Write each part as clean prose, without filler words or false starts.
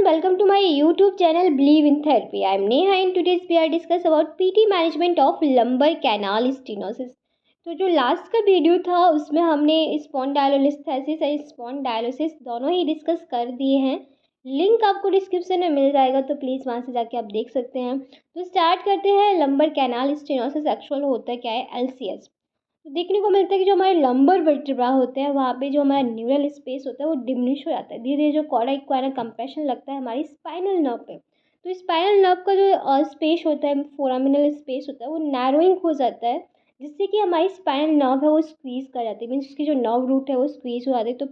welcome to my YouTube channel Believe in Therapy. I am Neha and today's we are discuss about PT management of lumbar canal stenosis. तो जो last का video था उसमें हमने spondylolisthesis और spondylosis दोनों ही discuss कर दिए हैं। लिंक आपको डिस्क्रिप्शन में मिल जाएगा तो प्लीज़ वहाँ से जाके आप देख सकते हैं। तो स्टार्ट करते हैं। लंबर कैनाल स्टेनोसिस एक्चुअल होता क्या है, LCS। तो देखने को मिलता है कि जो हमारे लंबर वर्टेब्रा होते हैं वहाँ पे जो हमारा न्यूरल स्पेस होता है वो डिमिनिश हो जाता है धीरे धीरे। जो कॉर्डा इक्वाना कंप्रेशन लगता है हमारी स्पाइनल नर्व पे, तो स्पाइनल नर्व का जो स्पेस होता है, फोरामिनल स्पेस होता है, वो नैरोइंग हो जाता है जिससे कि हमारी स्पाइनल नर्व है वो स्क्वीज़ कर जाती है, मीन्स उसकी जो नर्व रूट है वो स्क्वीज़ हो जाती है। तो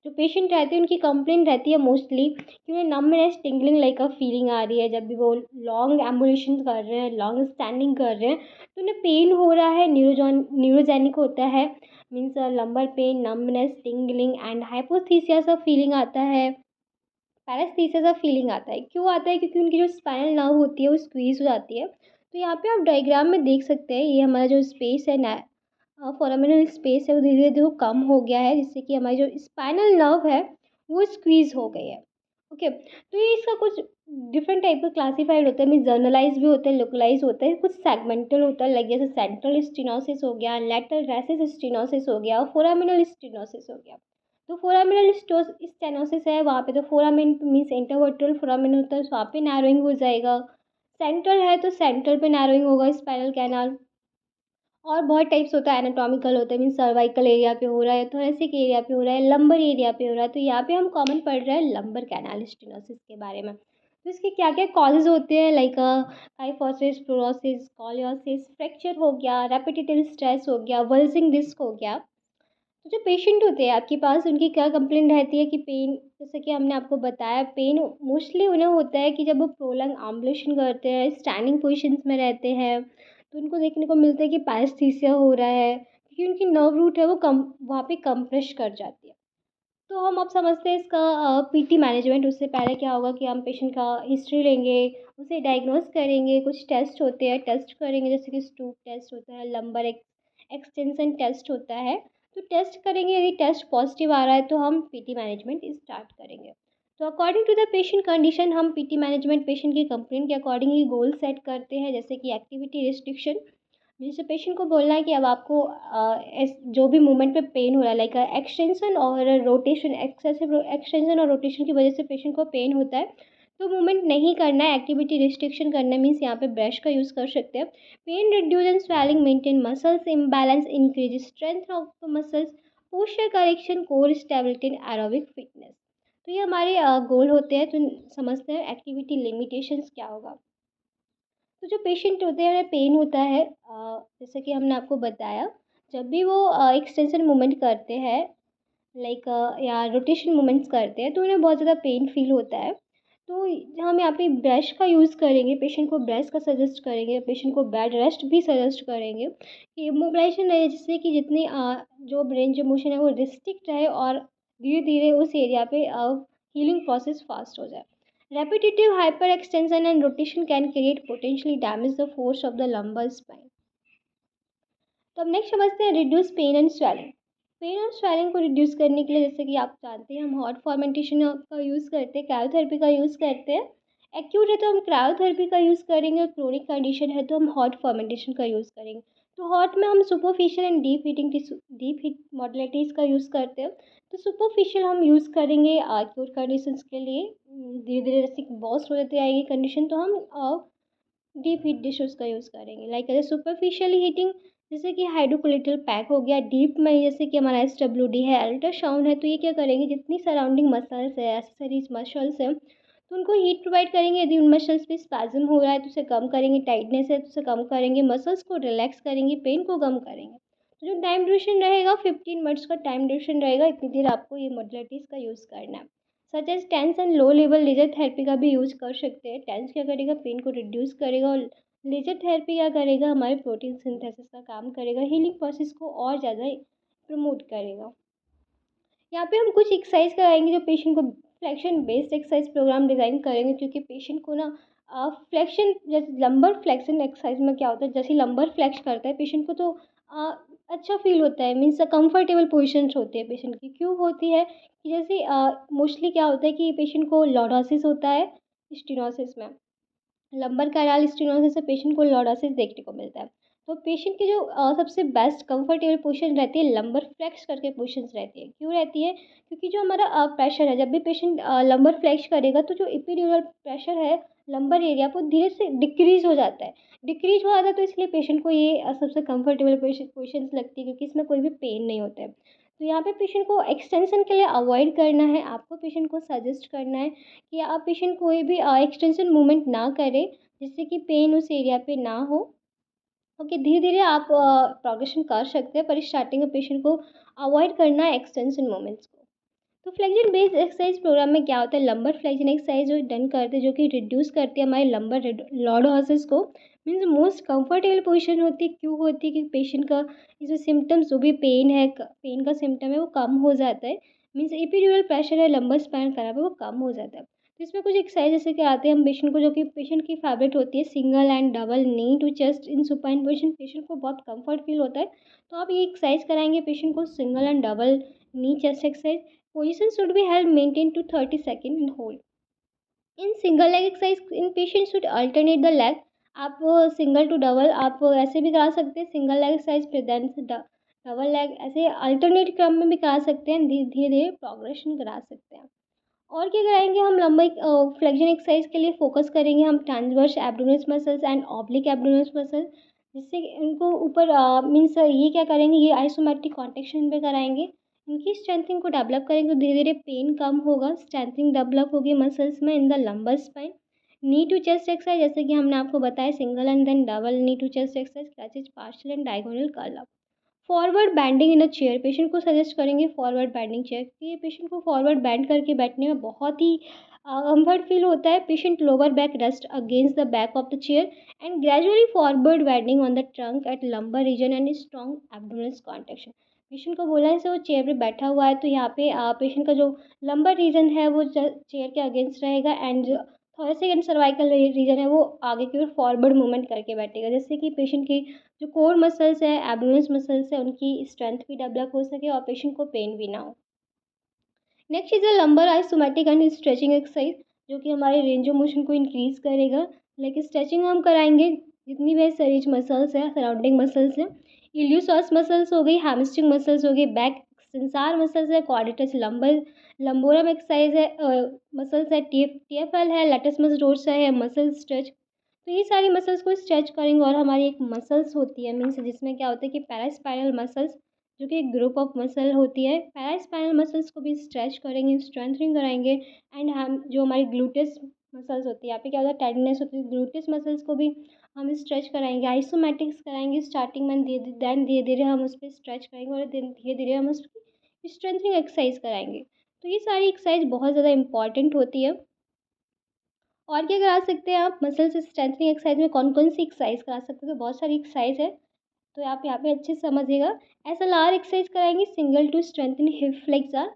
जो पेशेंट रहते हैं उनकी कंप्लेंट रहती है मोस्टली कि उन्हें numbness tingling like a feeling आ रही है जब भी वो लॉन्ग एम्बुलेशन कर रहे हैं, लॉन्ग स्टैंडिंग कर रहे हैं तो उन्हें पेन हो रहा है, न्यूरोजेनिक होता है, means lumbar pain, numbness, tingling and hypoesthesia सा फीलिंग आता है, पैरास्थीसिया सा फीलिंग आता है। क्यों आता है? क्योंकि उनकी जो स्पाइनल नर्व होती है वो स्क्वीज़ हो जाती है। तो यहाँ पे आप डायग्राम में देख सकते हैं ये हमारा जो स्पेस है ना, फोरामिनल स्पेस है वो धीरे धीरे देखो कम हो गया है जिससे कि हमारी जो स्पाइनल नर्व है वो स्क्वीज़ हो गई है। ओके, तो ये इसका कुछ डिफरेंट टाइप का क्लासिफाइड होता है, मीन जर्नलाइज भी होता है, लोकलाइज होता है, कुछ सेगमेंटल होता है, लाइक जैसे सेंट्रल स्टेनोसिस हो गया, लैटरल रेसिस स्टेनोसिस हो गया, फोरामिनल स्टेनोसिस हो गया। तो फोरामिनल स्टेनोसिस है वहाँ पे तो फोरामिन मीन्स इंटरवर्टल फोरामिन होता है, तो वहाँ पे नैरोइंग हो जाएगा। सेंट्रल है तो सेंट्रल पे नैरोइंग होगा स्पाइनल कैनाल। और बहुत टाइप्स होता है, एनाटॉमिकल होता है, मीन्स सर्वाइकल एरिया पे हो रहा है, थोरेसिक एरिया पे हो रहा है, लंबर एरिया पे हो रहा है। तो यहाँ पे हम कॉमन पढ़ रहे हैं लंबर कैनाल स्टेनोसिस के बारे में। तो इसके क्या क्या कॉजेज होते हैं, like kyphosis, fluorosis, scoliosis, fracture हो गया, रेपिटेटिव स्ट्रेस हो गया, वल्सिंग डिस्क हो गया। तो जो पेशेंट होते हैं आपके पास उनकी क्या कंप्लेंट रहती है कि पेन, जैसे कि हमने आपको बताया, पेन मोस्टली उन्हें होता है कि जब वो प्रोलंग एम्बुलेशन करते हैं, स्टैंडिंग पोजीशंस में रहते हैं तो उनको देखने को मिलता है कि पैरास्थीसिया हो रहा है क्योंकि उनकी नर्व रूट है वो कम वहाँ पे कंप्रेस कर जाती है। तो हम अब समझते हैं इसका पीटी मैनेजमेंट। उससे पहले क्या होगा कि हम पेशेंट का हिस्ट्री लेंगे, उसे डायग्नोस करेंगे, कुछ टेस्ट होते हैं, टेस्ट करेंगे जैसे कि स्टूप टेस्ट होता है, लंबर एक्सटेंशन टेस्ट होता है। तो टेस्ट करेंगे, यदि टेस्ट पॉजिटिव आ रहा है तो हम पीटी मैनेजमेंट स्टार्ट करेंगे। तो according to the patient condition हम पीटी मैनेजमेंट पेशेंट की कंप्लेंट के अकॉर्डिंग ही गोल सेट करते हैं, जैसे कि एक्टिविटी रिस्ट्रिक्शन, जैसे पेशेंट को बोलना है कि अब आपको जो भी मूवमेंट पे पेन हो रहा है, लाइक एक्सटेंशन और रोटेशन, एक्सेसिव एक्सटेंशन और रोटेशन की वजह से पेशेंट को पेन होता है तो मूवमेंट नहीं करना है, एक्टिविटी रिस्ट्रिक्शन करना है, मीन्स यहाँ पे ब्रश का यूज़ कर सकते हैं। Pen reduce and swelling maintain muscles imbalance increase strength of the muscles, posture correction, core stability and aerobic fitness. तो ये हमारे गोल होते हैं। तो समझते हैं एक्टिविटी लिमिटेशंस क्या होगा। तो जो पेशेंट होते हैं उन्हें पेन होता है, जैसे कि हमने आपको बताया, जब भी वो एक्सटेंशन मूवमेंट करते हैं, लाइक या रोटेशन मूवमेंट्स करते हैं तो उन्हें बहुत ज़्यादा पेन फील होता है। तो हम यहाँ पे ब्रश का यूज़ करेंगे, पेशेंट को ब्रश का सजेस्ट करेंगे, पेशेंट को बेड रेस्ट भी सजेस्ट करेंगे कि इमोबिलाइजेशन रहे जिससे कि जितनी जो ब्रेन जो मोशन है वो रिस्ट्रिक्ट रहे और धीरे धीरे उस एरिया पे हीलिंग प्रोसेस फास्ट हो जाए। Repetitive hyperextension and rotation can create potentially damage the force of the lumbar spine. तो अब नेक्स्ट समझते हैं reduce pain and swelling. Pain और स्वेलिंग को रिड्यूस करने के लिए, जैसे कि आप जानते हैं, हम हॉट फॉर्मेंटेशन का यूज़ करते हैं, क्रायोथेरेपी का यूज़ करते हैं। एक्यूट है तो हम क्रायोथेरेपी का यूज़ करेंगे, क्रोनिक कंडीशन है तो हम हॉट फॉर्मेंटेशन का यूज़ करेंगे। तो हॉट में हम superficial and deep heat modalities का यूज़ करते हैं। तो सुपरफिशियल हम यूज़ करेंगे एक्यूट कंडीशंस के लिए, धीरे धीरे जैसे बॉस्ट हो जाती आएगी कंडीशन तो हम डीप हीट डिशेस का यूज़ करेंगे, लाइक अगर सुपरफिशियली हीटिंग जैसे कि हाइड्रोकोलेटल पैक हो गया, डीप में जैसे कि हमारा SWD है, अल्ट्रासाउंड है, तो ये क्या करेंगे, जितनी सराउंडिंग मसल्स है, एक्सेसरीज मसल्स है तो उनको हीट प्रोवाइड करेंगे। यदि उन मसल्स पे स्पैज्म हो रहा है तो उसे कम करेंगे, टाइटनेस है तो उसे कम करेंगे, मसल्स को रिलैक्स करेंगे, पेन को कम करेंगे। तो जो टाइम ड्यूरेशन रहेगा 15 मिनट्स का टाइम ड्यूरेशन रहेगा, इतनी देर आपको ये मॉडलिटीज़ का यूज़ करना है। Such as TENS and low level laser therapy का भी यूज़ कर सकते हैं। टेंस क्या करेगा, पेन को रिड्यूस करेगा, और लेजर थेरेपी क्या करेगा, हमारे प्रोटीन सिंथेसिस का काम करेगा, हीलिंग प्रोसेस को और ज़्यादा प्रमोट करेगा। यहाँ पे हम कुछ एक्सरसाइज कराएंगे जो पेशेंट को flexion based exercise program design करेंगे, क्योंकि पेशेंट को ना फ्लेक्शन, जैसे लंबर फ्लेक्शन एक्सरसाइज में क्या होता है, जैसे लंबर फ्लेक्स करता है पेशेंट को तो अच्छा फ़ील होता है, मीन्स कंफर्टेबल पोजीशंस होती है पेशेंट की। क्यों होती है कि जैसे मोस्टली क्या होता है कि पेशेंट को लॉर्डोसिस होता है स्टेनोसिस में। लंबर कैनाल स्टेनोसिस से पेशेंट को लॉर्डोसिस देखने को मिलता है। तो पेशेंट की जो सबसे बेस्ट कंफर्टेबल पोजीशन रहती है लंबर फ्लेक्स करके पोजीशंस रहती है। क्यों रहती है? क्योंकि जो हमारा प्रेशर है, जब भी पेशेंट लंबर फ्लेक्स करेगा तो जो एपिड्यूरल प्रेशर है लंबर एरिया पर धीरे से डिक्रीज़ हो जाता है। डिक्रीज़ हो जाता है तो इसलिए पेशेंट को ये सबसे कंफर्टेबल पोजीशंस लगती है क्योंकि इसमें कोई भी पेन नहीं होता है। तो यहाँ पे पेशेंट को एक्सटेंशन के लिए अवॉइड करना है, आपको पेशेंट को सजेस्ट करना है कि आप पेशेंट कोई भी एक्सटेंशन मूवमेंट ना करें जिससे कि पेन उस एरिया पे ना हो। ओके, धीरे धीरे आप प्रोग्रेशन कर सकते हैं पर स्टार्टिंग में पेशेंट को अवॉइड करना है एक्सटेंशन मोमेंट्स को। तो फ्लेक्जन बेस्ड एक्सरसाइज प्रोग्राम में क्या होता है, लंबर फ्लेक्जन एक्सरसाइज जो डन करते हैं जो कि रिड्यूस करती है हमारे लंबर लॉर्डोसिस को। मीन्स मोस्ट कंफर्टेबल पोजीशन होती है। क्यों होती है कि पेशेंट का ये जो सिम्टम्स जो भी पेन है, पेन का सिम्टम है वो कम हो जाता है। मीन्स एपिड्यूरल प्रेशर है, लंबर स्पाइन खराब है, वो कम हो जाता है। तो इसमें कुछ एक्सरसाइज जैसे कराते हैं हम पेशेंट को, जो कि पेशेंट की फेवरेट होती है, single and double knee to chest in supine position. Patient को बहुत कंफर्ट फील होता है तो आप ये एक्सरसाइज कराएंगे पेशेंट को, single and double knee chest exercise. Position should be held maintained to 30 seconds and hold. In single leg exercise, in patient should alternate the leg. आप सिंगल टू डबल आप ऐसे भी करा सकते हैं, सिंगल लेग एक्सरसाइज फिर then double leg, ऐसे alternate क्रम में भी करा सकते हैं, धीरे धीरे प्रोग्रेशन करा सकते हैं। और क्या कराएंगे हम, लंबाई फ्लेक्शन एक्सरसाइज के लिए फोकस करेंगे हम transverse abdominal muscles and oblique abdominal muscles, जिससे कि इनको ऊपर मीन्स ये क्या करेंगे, ये आइसोमेट्रिक कॉन्ट्रेक्शन पे कराएंगे। इनकी स्ट्रेंथिंग को डेवलप करेंगे तो धीरे धीरे पेन कम होगा, स्ट्रेंथिंग डेवलप होगी मसल्स में in the lumbar spine. Knee to chest exercise, जैसे कि हमने आपको बताया, single and then double knee to chest exercise crunches partial and diagonal curl up. Forward bending in a chair, patient को suggest करेंगे forward bending chair, कि patient को forward bend करके बैठने में बहुत ही कंफर्ट फील होता है। Patient lower back rest against the back of the chair and gradually forward bending on the trunk at lumbar region and strong abdominal contraction. Patient को बोला है जैसे वो चेयर पे बैठा हुआ है तो यहाँ पे पेशेंट का जो लंबर रीजन है वो चेयर के अगेंस्ट रहेगा एंड जो थोड़े एंड सर्वाइकल रीजन है वो आगे की ओर फॉरवर्ड मूवमेंट करके बैठेगा, जिससे कि पेशेंट की जो कोर मसल्स है, एब्डोमिनल मसल्स है, उनकी स्ट्रेंथ भी डेवलप हो सके और पेशेंट को पेन भी ना हो। Next is a lumbar isometric and stretching exercise, जो कि हमारे रेंज ऑफ मोशन को इंक्रीज करेगा। लाइक स्ट्रेचिंग हम कराएंगे जितनी भी शरीर मसल्स है, सराउंडिंग मसल्स है, इल्यूसॉस मसल्स हो गई, हैमस्ट्रिंग मसल्स हो गई, बैक सेंसार मसल्स है, क्वाड्रिटस लंबर लंबोरम एक्सरसाइज है, मसल्स है, टीएफएल है, लेटस मसडोर्सा है, मसल स्ट्रेच। तो ये सारी मसल्स को स्ट्रेच करेंगे। और हमारी एक मसल्स होती है मीन्स जिसमें क्या होता है कि पैरास्पाइनल मसल्स, जो कि एक ग्रुप ऑफ मसल होती है, पैरास्पाइनल मसल्स को भी स्ट्रेच करेंगे, स्ट्रेंथनिंग कराएंगे। एंड हम जो हमारी ग्लूटेस मसल्स होती है, यहाँ पे क्या होता है टेंडनेस होती है, ग्लूटेस मसल्स को भी हम स्ट्रेच कराएंगे, आइसोमेटिक्स कराएंगे स्टार्टिंग में, देन धीरे धीरे हम उस पर स्ट्रेच करेंगे और धीरे धीरे हम उसकी स्ट्रेंथनिंग एक्सरसाइज कराएंगे। तो ये सारी एक्सरसाइज बहुत ज़्यादा इंपॉर्टेंट होती है। और क्या करा सकते हैं आप, मसल्स स्ट्रेंथनिंग एक्सरसाइज में कौन कौन सी एक्सरसाइज करा सकते हैं, तो बहुत सारी एक्सरसाइज है तो आप यहाँ पे अच्छे से समझिएगा। SLR एक्सरसाइज कराएंगे, single to strengthen hip flexor.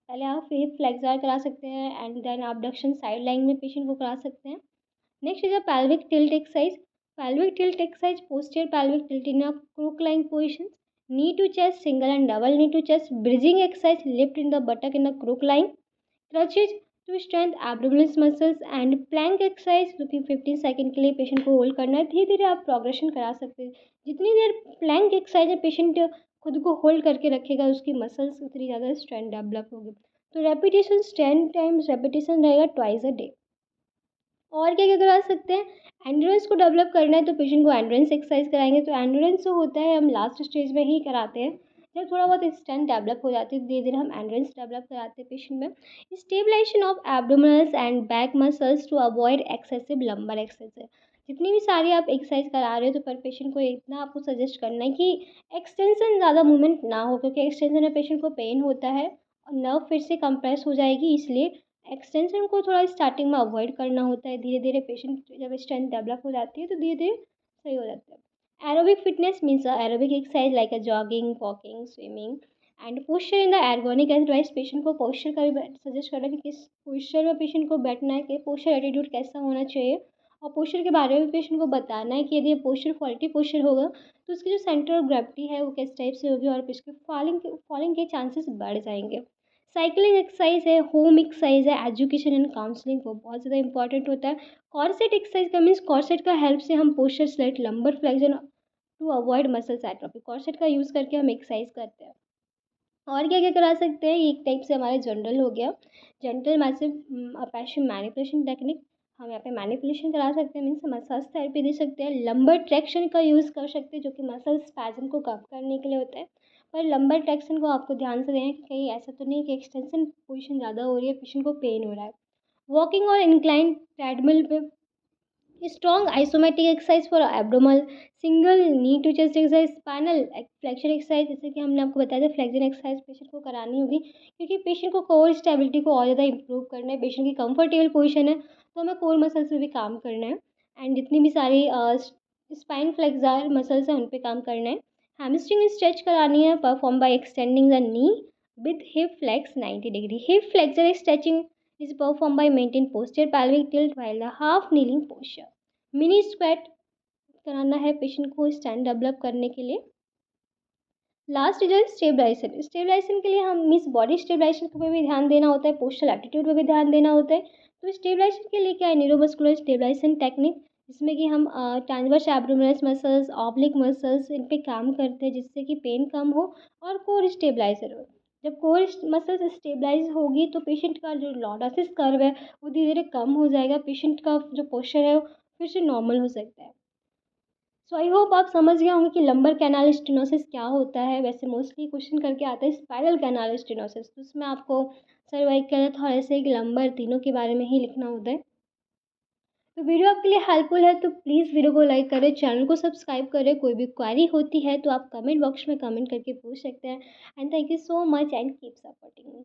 पहले आप हिप फ्लेक्सर करा सकते हैं and then abduction side line में पेशेंट को करा सकते हैं। Next is a pelvic tilt exercise. pelvic tilt exercise posterior pelvic tilt in a crook lying position, knee to chest single and double knee to chest, bridging exercise, lift in the buttock in a crook lying, crunches to strength abdominal muscles and plank exercise, जो कि 15 second के लिए patient को hold करना है। धीरे धीरे आप प्रोग्रेशन करा सकते हैं। जितनी देर प्लैंक एक्सरसाइज में पेशेंट खुद को होल्ड करके रखेगा उसकी मसल्स उतनी ज़्यादा स्ट्रेंथ डेवलप होगी। तो रेपिटेशन 10 टाइम्स रेपिटेशन रहेगा ट्वाइस अ डे। और क्या क्या करा सकते हैं, एंड्योरेंस को डेवलप करना है तो पेशेंट को एंड्योरेंस एक्सरसाइज कराएंगे। तो एंड्योरेंस जो होता है हम लास्ट स्टेज में ही कराते हैं, जब थोड़ा बहुत स्ट्रेंथ डेवलप हो जाती है धीरे धीरे हम एंड्योरेंस डेवलप कराते हैं पेशेंट में। Stabilization of abdominals and back muscles to avoid excessive lumbar exercise. जितनी भी सारी आप एक्सरसाइज करा रहे हो तो पर पेशेंट को इतना आपको सजेस्ट करना है कि एक्सटेंशन ज़्यादा मूवमेंट ना हो, क्योंकि एक्सटेंशन में पेशेंट को पेन होता है और नर्व फिर से कंप्रेस हो जाएगी, इसलिए एक्सटेंशन को थोड़ा स्टार्टिंग में अवॉइड करना होता है। धीरे धीरे पेशेंट जब स्ट्रेंथ डेवलप हो जाती है तो धीरे धीरे सही हो जाता है। Aerobic fitness means aerobic exercise like a jogging, walking, swimming and posture in the ergonomic advice. Patient को पोस्चर का भी सजेस्ट करना कि किस पोस्चर में पेशेंट को बैठना है, कि पोस्चर एटीट्यूड कैसा होना चाहिए और पोस्चर के बारे में पेशेंट को बताना है कि यदि ये पोस्चर फॉल्टी पोस्चर होगा तो उसकी जो सेंटर ऑफ ग्रेविटी है वो किस टाइप से होगी और इसके फॉलिंग के चांसेस बढ़ जाएंगे। साइकिलिंग एक्सरसाइज है, होम एक्सरसाइज है, एजुकेशन एंड काउंसलिंग वो बहुत ज़्यादा इंपॉर्टेंट होता है। कॉर्सेट एक्सरसाइज का मीन्स कॉर्सेट का हेल्प से हम posture slate lumbar flexion to avoid muscles atrophy, corset का यूज़ करके हम एक्सरसाइज करते हैं। और क्या क्या करा सकते हैं, ये एक टाइप से हमारे जनरल हो गया, जेंटल मैसिव अपैशन मैनिपुलेशन टेक्निक। हम यहाँ पे मैनिपुलेशन करा सकते हैं, मीन्स मसाज थेरेपी दे सकते हैं। लंबर ट्रैक्शन का यूज़ कर सकते हैं जो कि मसल स्पैज़म को कम करने के लिए होता है। पर लंबर ट्रैक्शन को आपको ध्यान से देना है कि कहीं ऐसा तो नहीं कि एक्सटेंशन पोजीशन ज़्यादा हो रही है, पेशेंट को पेन हो रहा है। वॉकिंग और इंक्लाइन ट्रेडमिल पे strong isometric exercise for abdominal, single knee to chest exercise, spinal flexion exercise, जैसे कि हमने आपको बताया था फ्लेक्शन एक्सरसाइज पेशेंट को करानी होगी क्योंकि पेशेंट को कोर स्टेबिलिटी को और ज़्यादा इंप्रूव करना है। पेशेंट की कंफर्टेबल पोजीशन है तो हमें कोर मसल्स पे भी काम करना है एंड जितनी भी सारी स्पाइन फ्लेक्सर मसल्स हैं उन पे काम करना है। हैमस्ट्रिंग स्ट्रेच करानी है perform by extending the knee with hip flex 90 डिग्री। Hip flexor stretching is performed by maintain posterior pelvic tilt while the half kneeling posture। Mini squat कराना है पेशेंट को स्टैंड डेवलप करने के लिए। लास्ट जो है स्टेबलाइजेशन, स्टेबलाइजेशन के लिए हम मीन्स बॉडी स्टेबलाइजेशन पे भी ध्यान देना होता है, पोस्चरल एटीट्यूड पे भी ध्यान देना होता है। तो स्टेबलाइजेशन के लिए क्या है, न्यूरोमस्कुलर स्टेबलाइजेशन टेक्निक, जिसमें कि हम transverse abdominal muscles, oblique muscles इन पे काम करते हैं जिससे कि पेन कम हो और कोर स्टेबलाइजर हो। जब कोर मसल्स स्टेबलाइज होगी तो पेशेंट का जो लॉर्डोसिस कर्व है वो धीरे धीरे कम हो जाएगा, पेशेंट का जो पोस्चर है वो फिर से नॉर्मल हो सकता है। सो आई होप आप समझ गए होंगे कि लंबर कैनाल स्टेनोसिस क्या होता है। वैसे मोस्टली क्वेश्चन करके आता है स्पाइरल कैनाल स्टेनोसिस, तो उसमें आपको सर्वाइकल थॉरेसिक लंबर तीनों के बारे में ही लिखना होता है। तो वीडियो आपके लिए हेल्पफुल है तो प्लीज़ वीडियो को लाइक करें, चैनल को सब्सक्राइब करें। कोई भी क्वेरी होती है तो आप कमेंट बॉक्स में कमेंट करके पूछ सकते हैं। And thank you so much and keep supporting me.